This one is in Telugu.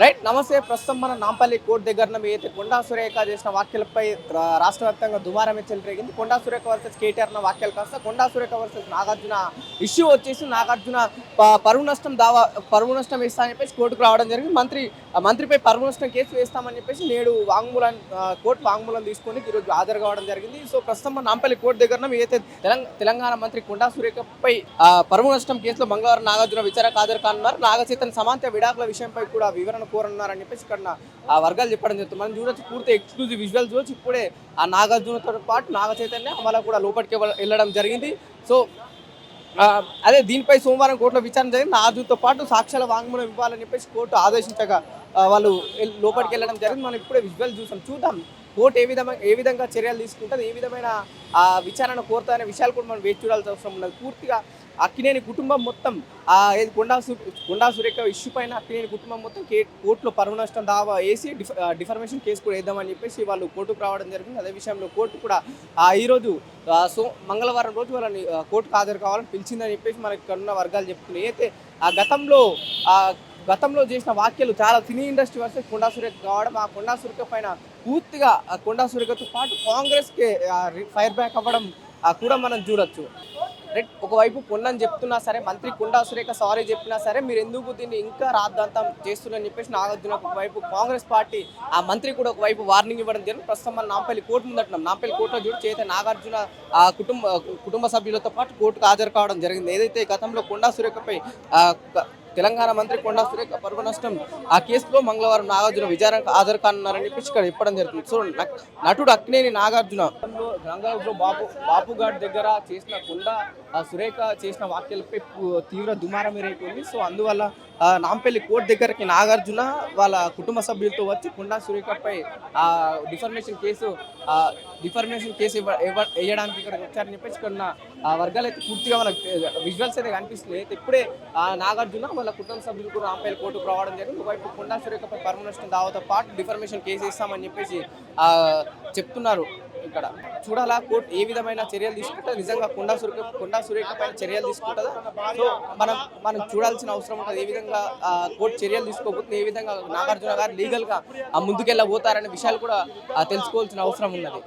రైట్ నమస్తే. ప్రస్తుతం మన నాంపల్లి కోర్టు దగ్గర ఏదైతే కొండా సురేఖ చేసిన వ్యాఖ్యలపై రాష్ట్ర వ్యాప్తంగా దుమారం చెలరేగింది. కొండా సురేఖ వర్సెస్ కేటీఆర్ అన్న వ్యాఖ్యలు కాస్త కొండా సురేఖ వర్సెస్ నాగార్జున ఇష్యూ వచ్చేసి నాగార్జున పరువు నష్టం వేస్తా అని చెప్పేసి కోర్టుకు రావడం జరిగింది. మంత్రిపై పరువు నష్టం కేసు వేస్తామని చెప్పేసి నేడు కోర్టు వాంగ్మూలం తీసుకొని ఈరోజు హాజరు కావడం జరిగింది. సో ప్రస్తుతం మన నాంపల్లి కోర్టు దగ్గర ఏదైతే తెలంగాణ మంత్రి కొండా సురేఖపై పరువు నష్టం కేసులో మంగళవారం నాగార్జున విచారణకు హాజరు కానున్నారు. నాగచైతన్య సమాంత విడాకుల విషయంపై కూడా వివరణ కోరన్నారని చెప్పేసి ఇక్కడ వర్గాలు చెప్పడం జరుగుతుంది. మనం చూడొచ్చు, పూర్తి ఎక్స్క్లూజివ్ విజువల్ చూడొచ్చు. ఇప్పుడే ఆ నాగార్జునతో పాటు నాగ చైతన్య అమల కూడా లోపలికి వెళ్ళడం జరిగింది. సో అదే దీనిపై సోమవారం కోర్టులో విచారణ జరిగింది. నాగార్జునతో పాటు సాక్ష్యాల వాంగ్మూలం ఇవ్వాలని చెప్పేసి కోర్టు ఆదేశించగా వాళ్ళు లోపలికి వెళ్ళడం జరిగింది. మనం ఇప్పుడే విజువల్ చూద్దాం. కోర్టు ఏ విధంగా చర్యలు తీసుకుంటుంది, ఏ విధమైన విచారణ కోరుతా విషయాలు కూడా మనం వేచి చూడాల్సిన అవసరం ఉన్నది. పూర్తిగా అక్కినేని కుటుంబం మొత్తం కొండా సురేఖ ఇష్యూ పైన అక్కినేని కుటుంబం మొత్తం కోర్టులో పరువు నష్టం దావా వేసి డిఫర్మేషన్ కేసు కూడా వేద్దామని చెప్పేసి వాళ్ళు కోర్టుకు రావడం జరిగింది. అదే విషయంలో కోర్టు కూడా ఈరోజు మంగళవారం రోజు వాళ్ళని కోర్టుకు హాజరు కావాలని పిలిచిందని చెప్పేసి మనకి ఇక్కడ ఉన్న వర్గాలు చెప్తున్నాయి. అయితే గతంలో చేసిన వ్యాఖ్యలు చాలా cine industry versus Konda Surekha కావడం, ఆ కొండా సురేఖ పైన పూర్తిగా కొండా సురేఖతో పాటు కాంగ్రెస్కి ఫైర్ బ్యాక్ అవ్వడం కూడా మనం చూడొచ్చు. ఒకవైపు పొన్నని చెప్తున్నా సరే, మంత్రి కొండా సురేఖ సారీ చెప్పినా సరే, మీరు ఎందుకు దీన్ని ఇంకా రాద్ధాంతం చేస్తున్నారని చెప్పేసి నాగార్జున ఒకవైపు, కాంగ్రెస్ పార్టీ ఆ మంత్రి కూడా ఒకవైపు వార్నింగ్ ఇవ్వడం జరిగింది. ప్రస్తుతం మన నాంపల్లి కోర్టు ముందట్టున్నాం. నాంపల్లి కోర్టులో చూసి నాగార్జున ఆ కుటుంబ సభ్యులతో పాటు కోర్టుకు హాజరు కావడం జరిగింది. ఏదైతే గతంలో కొండా సురేఖపై తెలంగాణ మంత్రి కొండా సురేఖ పరువు నష్టం ఆ కేసులో మంగళవారం నాగార్జున విచారణకు హాజరు కానున్నారని చెప్పేసి ఇక్కడ చెప్పడం జరుగుతుంది. సో నటుడు అక్కినేని నాగార్జున బాపుఘాట్ దగ్గర చేసిన కొండా సురేఖ చేసిన వ్యాఖ్యలపై తీవ్ర దుమారం రేపింది. సో అందువల్ల నాంపల్లి కోర్టు దగ్గరకి నాగార్జున వాళ్ళ కుటుంబ సభ్యులతో వచ్చి కొండా సురేఖపై డిఫర్మేషన్ కేసు వేయడానికి ఇక్కడ వచ్చారని చెప్పేసి ఇక్కడ వర్గాలు అయితే పూర్తిగా మనకు విజువల్స్ అయితే కనిపిస్తుంది. అయితే ఇప్పుడే నాగార్జున వాళ్ళ కుటుంబ సభ్యులు కూడా నాంపల్లి కోర్టుకు రావడం జరిగింది. ఒకవైపు కొండా సురేఖపై పరువు నష్టం దావాతో పాటు డిఫర్మేషన్ కేసు వేస్తామని చెప్పేసి చెప్తున్నారు. ఇక్కడ చూడాలా కోర్టు ఏ విధమైన చర్యలు తీసుకుంటుంది, నిజంగా కొండా సురేఖ పైన చర్యలు తీసుకుంటుందా. సో మనం చూడాల్సిన అవసరం ఉంటుంది. ఏ విధంగా కోర్టు చర్యలు తీసుకోబోతుంది, ఏ విధంగా నాగార్జున గారు లీగల్గా ముందుకెళ్ళబోతారనే విషయాలు కూడా తెలుసుకోవాల్సిన అవసరం ఉన్నది.